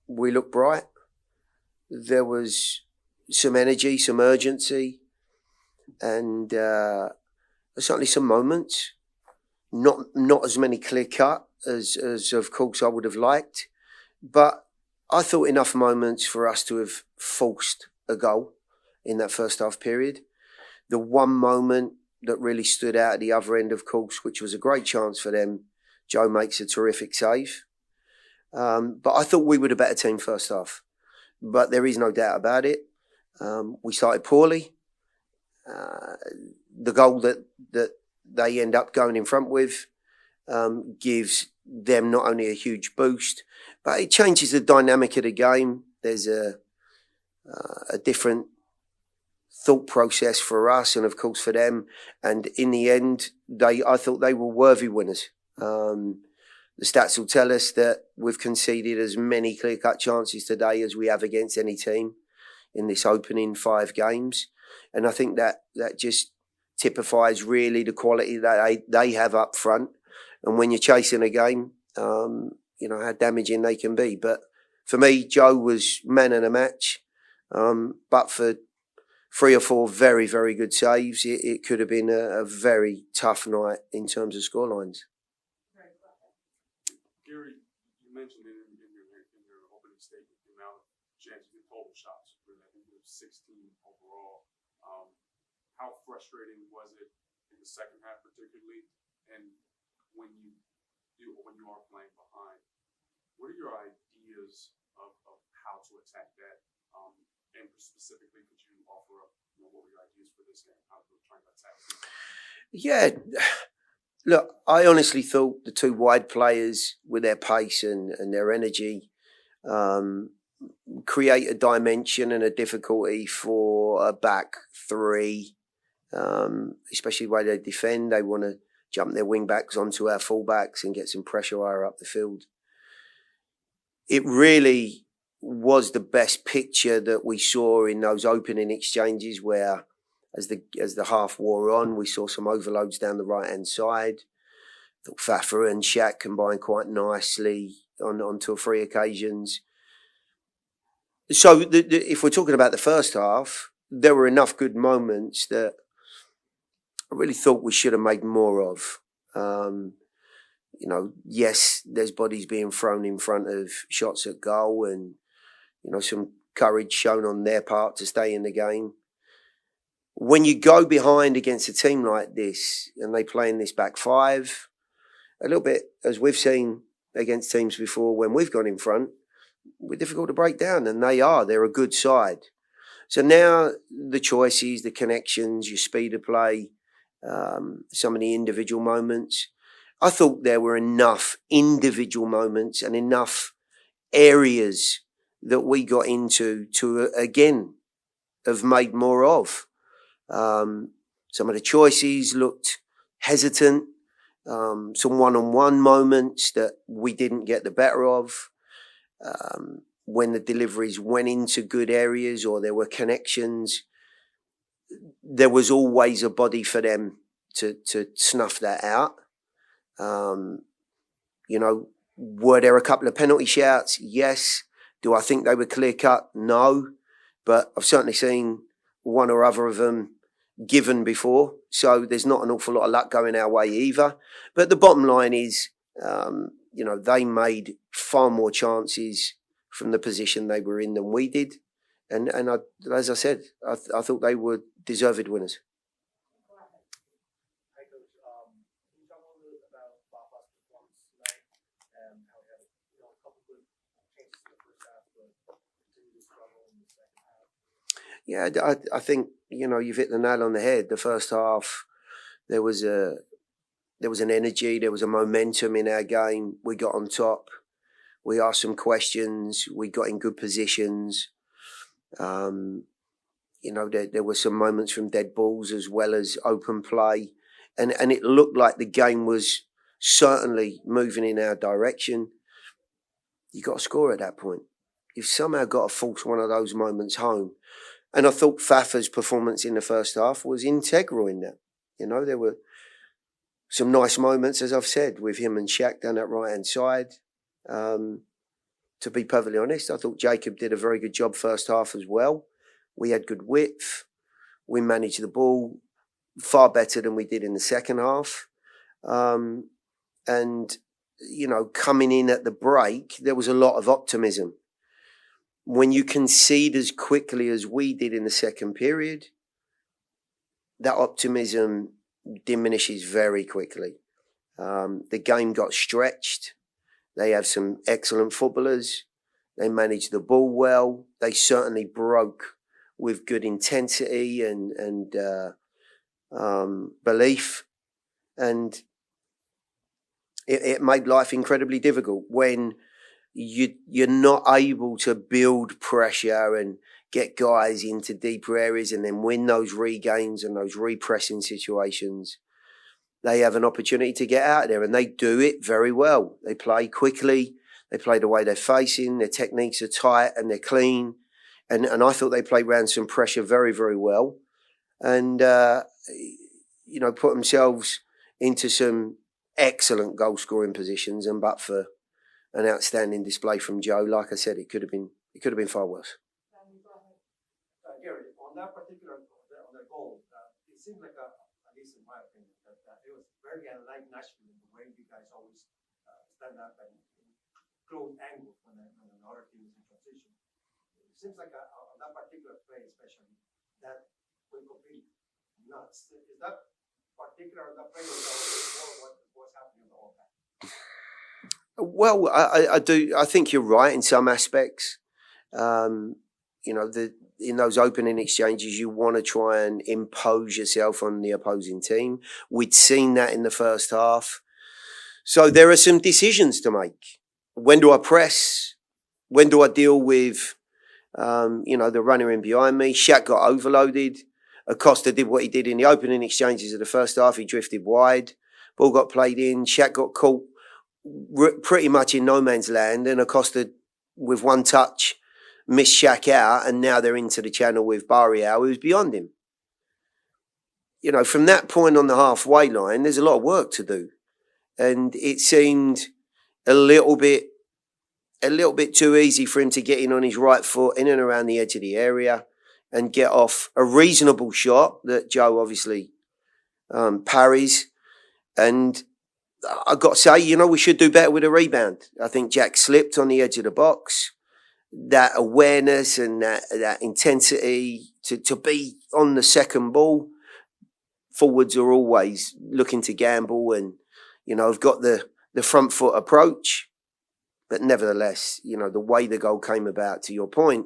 we looked bright. There was some energy, some urgency, and certainly some moments. Not as many clear cut as of course I would have liked, but I thought enough moments for us to have forced a goal in that first half period. The one moment that really stood out at the other end, of course, which was a great chance for them, Joe makes a terrific save. But I thought we were the better team first half. But there is no doubt about it. We started poorly. The goal that they end up going in front with gives them not only a huge boost, but it changes the dynamic of the game. There's a different thought process for us and of course for them. And in the end, I thought they were worthy winners. The stats will tell us that we've conceded as many clear-cut chances today as we have against any team in this opening 5 games. And I think that just typifies really the quality that they have up front. And when you're chasing a game, how damaging they can be. But for me, Joe was man of the match. But for 3 or 4 very, very good saves, it could have been a very tough night in terms of scorelines. Gary, you mentioned in your opening statement the amount of chances in total shots. I think it was 16 overall. How frustrating was it in the second half, particularly? And when you are playing behind, what are your ideas of how to attack that? And specifically, could you offer up what were your ideas for this game? How to try to attack it? Yeah. Look, I honestly thought the 2 wide players with their pace and their energy create a dimension and a difficulty for a back 3, especially the way they defend. They want to jump their wing backs onto our fullbacks and get some pressure higher up the field. It really was the best picture that we saw in those opening exchanges where as the half wore on, we saw some overloads down the right-hand side. I thought Fafa and Shaq combined quite nicely on 2 or 3 occasions. So if we're talking about the first half, there were enough good moments that I really thought we should have made more of. Yes, there's bodies being thrown in front of shots at goal and, some courage shown on their part to stay in the game. When you go behind against a team like this and they play in this back 5, a little bit as we've seen against teams before when we've gone in front, we're difficult to break down, and they're a good side. So now the choices, the connections, your speed of play, some of the individual moments. I thought there were enough individual moments and enough areas that we got into to, again, have made more of. Some of the choices looked hesitant. Some one-on-one moments that we didn't get the better of. When the deliveries went into good areas or there were connections, there was always a body for them to snuff that out. Were there a couple of penalty shouts? Yes. Do I think they were clear-cut? No. But I've certainly seen one or other of them given before. So there's not an awful lot of luck going our way either. But the bottom line is, they made far more chances from the position they were in than we did. And as I said, I thought they were deserved winners. Yeah, I think, you've hit the nail on the head. The first half, there was an energy, there was a momentum in our game. We got on top. We asked some questions. We got in good positions. There were some moments from dead balls as well as open play. And it looked like the game was certainly moving in our direction. You got to score at that point. You've somehow got to force one of those moments home. And I thought Fafa's performance in the first half was integral in that. There were some nice moments, as I've said, with him and Shaq down that right-hand side. To to be perfectly honest. I thought Jacob did a very good job first half as well. We had good width. We managed the ball far better than we did in the second half. And, you know, coming in at the break, there was a lot of optimism. When you concede as quickly as we did in the second period, that optimism diminishes very quickly. The game got stretched. They have some excellent footballers. They managed the ball well. They certainly broke with good intensity and belief. And it made life incredibly difficult when you're not able to build pressure and get guys into deeper areas and then win those regains and those repressing situations. They have an opportunity to get out there, and they do it very well. They play quickly. They play the way they're facing. Their techniques are tight and they're clean. And I thought they played around some pressure very, very well. And, you know, put themselves into some excellent goal-scoring positions. And but for an outstanding display from Joe, like I said, it could have been far worse. Gary, on that particular on the goal, it seemed like at least in my opinion, that it was very unlike Nashville in the way you guys always stand up and close angles when another team is in transition. It seems like on that particular play, especially, that went completely nuts. Is that particular on that play, or what was happening in the whole time? Well, I do. I think you're right in some aspects. You know, in those opening exchanges, you want to try and impose yourself on the opposing team. We'd seen that in the first half. So there are some decisions to make. When do I press? When do I deal with, you know, the runner in behind me? Shaq got overloaded. Acosta did what he did in the opening exchanges of the first half. He drifted wide. Ball got played in. Shaq got caught pretty much in no man's land. And Acosta, with one touch, missed Shaq out, and now they're into the channel with Barrial, who's beyond him. You know, from that point on the halfway line, there's a lot of work to do. And it seemed a little bit too easy for him to get in on his right foot, in and around the edge of the area, and get off a reasonable shot that Joe obviously parries. And I've got to say, you know, we should do better with a rebound. I think Jack slipped on the edge of the box. That awareness and that intensity to be on the second ball. Forwards are always looking to gamble and, you know, have got the front foot approach. But nevertheless, you know, the way the goal came about, to your point,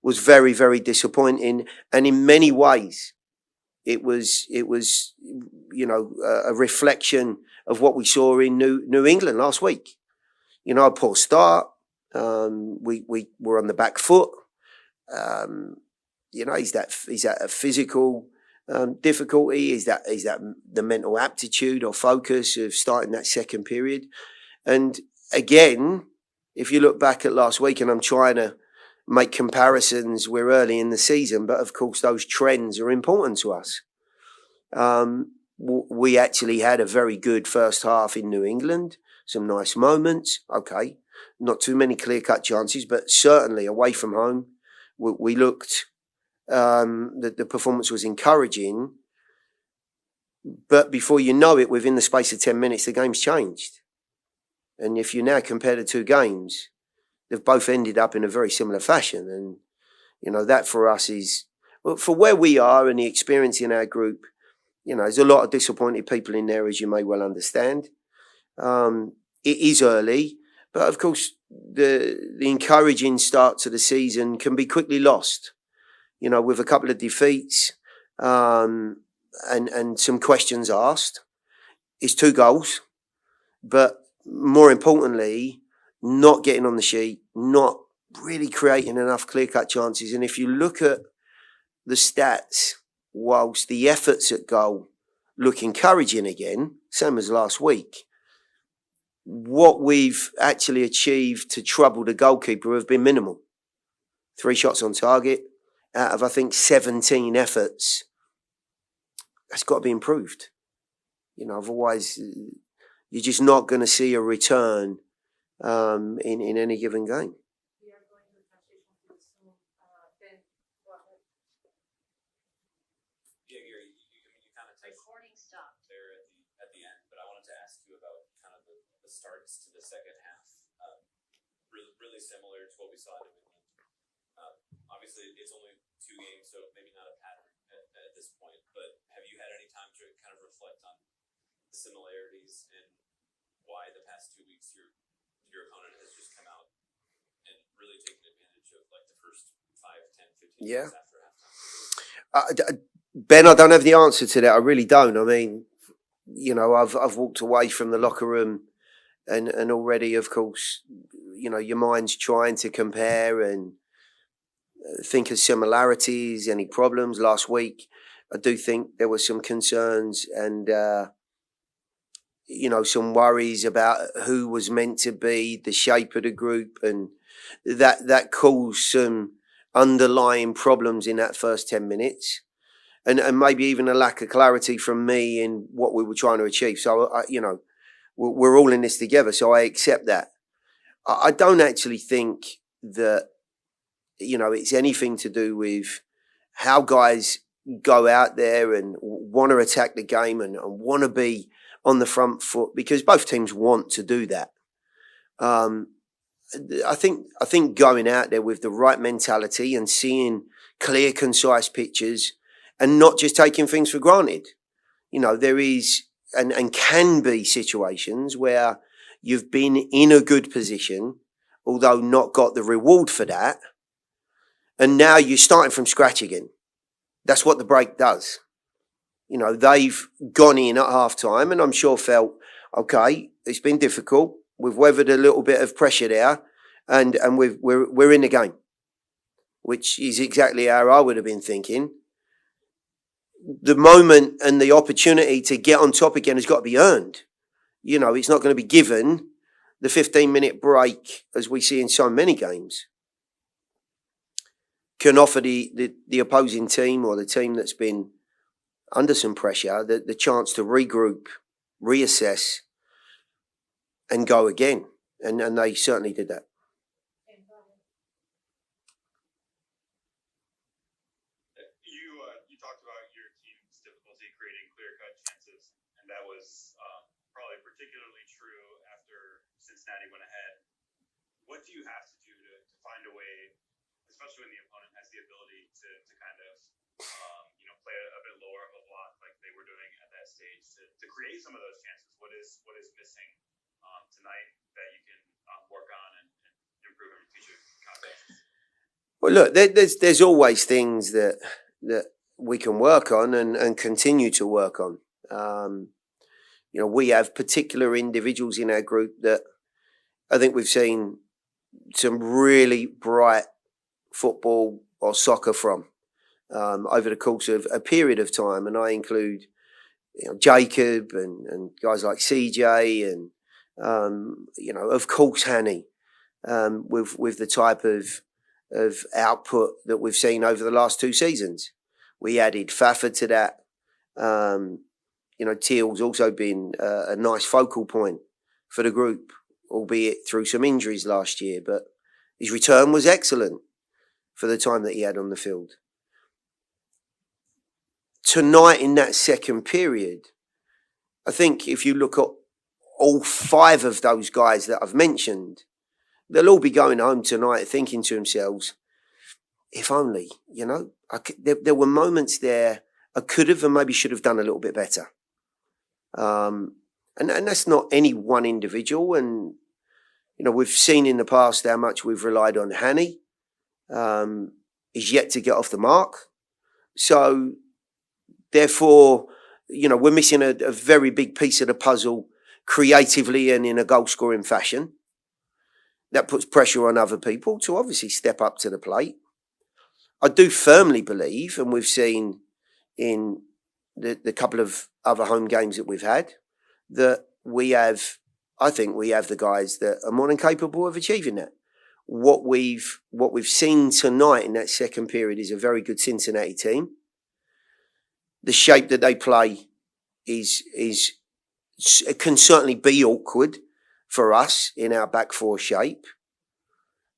was very, very disappointing. And in many ways, it was, you know, a reflection of what we saw in New England last week. You know, a poor start. We were on the back foot. You know, is that a physical difficulty? Is that the mental aptitude or focus of starting that second period? And again, if you look back at last week, and I'm trying to make comparisons, we're early in the season, but of course those trends are important to us. We actually had a very good first half in New England, some nice moments. Okay. Not too many clear-cut chances, but certainly away from home, we looked, the performance was encouraging. But before you know it, within the space of 10 minutes, the game's changed. And if you now compare the two games, they've both ended up in a very similar fashion. And, you know, that for us is, well, for where we are and the experience in our group, you know, there's a lot of disappointed people in there, as you may well understand. It is early. But of course, the encouraging start to the season can be quickly lost, you know, with a couple of defeats and some questions asked. It's 2 goals, but more importantly, not getting on the sheet, not really creating enough clear-cut chances. And if you look at the stats, whilst the efforts at goal look encouraging again, same as last week, what we've actually achieved to trouble the goalkeeper have been minimal. 3 shots on target out of, I think, 17 efforts. That's got to be improved. You know, otherwise you're just not going to see a return in any given game. We are going to transition to Zoom. Ben, go ahead. Yeah, Gary, you kind of touched Recording stopped. there at the end, but I wanted to ask you about kind of the starts to the second half. Really similar to what we saw in New England. Obviously, it's only 2 games, so maybe not a pattern at this point. But have you had any time to kind of reflect on the similarities and why the past 2 weeks your opponent has just come out and really taken advantage of like the first 5, 10, 15 Yeah. minutes after halftime? Ben, I don't have the answer to that. I really don't. I mean, you know, I've walked away from the locker room and already, of course, you know, your mind's trying to compare and think of similarities, any problems. Last week, I do think there were some concerns and, you know, some worries about who was meant to be the shape of the group, and that caused some underlying problems in that first 10 minutes. And maybe even a lack of clarity from me in what we were trying to achieve. So, you know, we're all in this together, so I accept that. I don't actually think that, you know, it's anything to do with how guys go out there and want to attack the game and want to be on the front foot, because both teams want to do that. I think going out there with the right mentality and seeing clear, concise pictures and not just taking things for granted. You know, there is and can be situations where you've been in a good position, although not got the reward for that, and now you're starting from scratch again. That's what the break does. You know, they've gone in at half time and I'm sure felt, okay, it's been difficult. We've weathered a little bit of pressure there and we're in the game, which is exactly how I would have been thinking. The moment and the opportunity to get on top again has got to be earned. You know, it's not going to be given the 15-minute break as we see in so many games. Can offer the opposing team or the team that's been under some pressure the chance to regroup, reassess, and go again. And they certainly did that. You talked about your team's difficulty creating clear-cut chances, and that was probably particularly true after Cincinnati went ahead. What do you have to do to find a way, especially when the opponent has the ability to kind of play a bit lower of a block like they were doing at that stage to create some of those chances? What is missing tonight that you can work on and improve in future contests? Well, look, there's always things that we can work on and continue to work on. You know, we have particular individuals in our group that I think we've seen some really bright football or soccer from over the course of a period of time. And I include, you know, Jacob and guys like CJ and, you know, of course, Hanny, with the type of output that we've seen over the last 2 seasons. We added Fafford to that. You know, Teal's also been a nice focal point for the group, albeit through some injuries last year, but his return was excellent for the time that he had on the field. Tonight in that second period, I think if you look at all 5 of those guys that I've mentioned, they'll all be going home tonight thinking to themselves, if only, you know, there were moments there I could have and maybe should have done a little bit better. And that's not any one individual. And, you know, we've seen in the past how much we've relied on Hanny. He's yet to get off the mark. So, therefore, you know, we're missing a very big piece of the puzzle creatively and in a goal-scoring fashion. That puts pressure on other people to obviously step up to the plate. I do firmly believe, and we've seen in the couple of other home games that we've had, that I think we have the guys that are more than capable of achieving that. What we've seen tonight in that second period is a very good Cincinnati team. The shape that they play can certainly be awkward for us in our back four shape.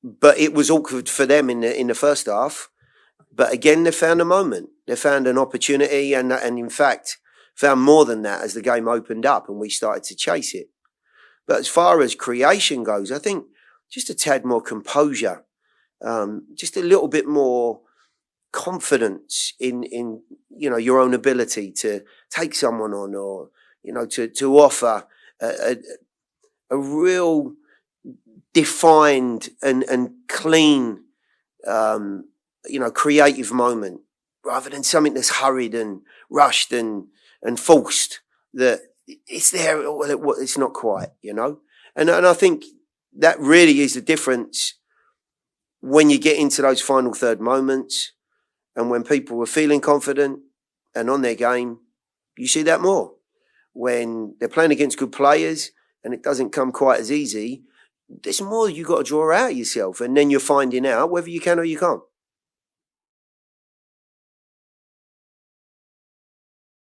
But it was awkward for them in the first half. But again, they found a moment. They found an opportunity and in fact, found more than that as the game opened up and we started to chase it. But as far as creation goes, I think just a tad more composure, just a little bit more confidence in your own ability to take someone on or, to offer a real defined and clean, creative moment rather than something that's hurried and rushed and forced that it's there. Well, it's not quite, and I think that really is the difference when you get into those final third moments and when people are feeling confident and on their game, you see that more. When they're playing against good players and it doesn't come quite as easy, there's more you got to draw out yourself and then you're finding out whether you can or you can't.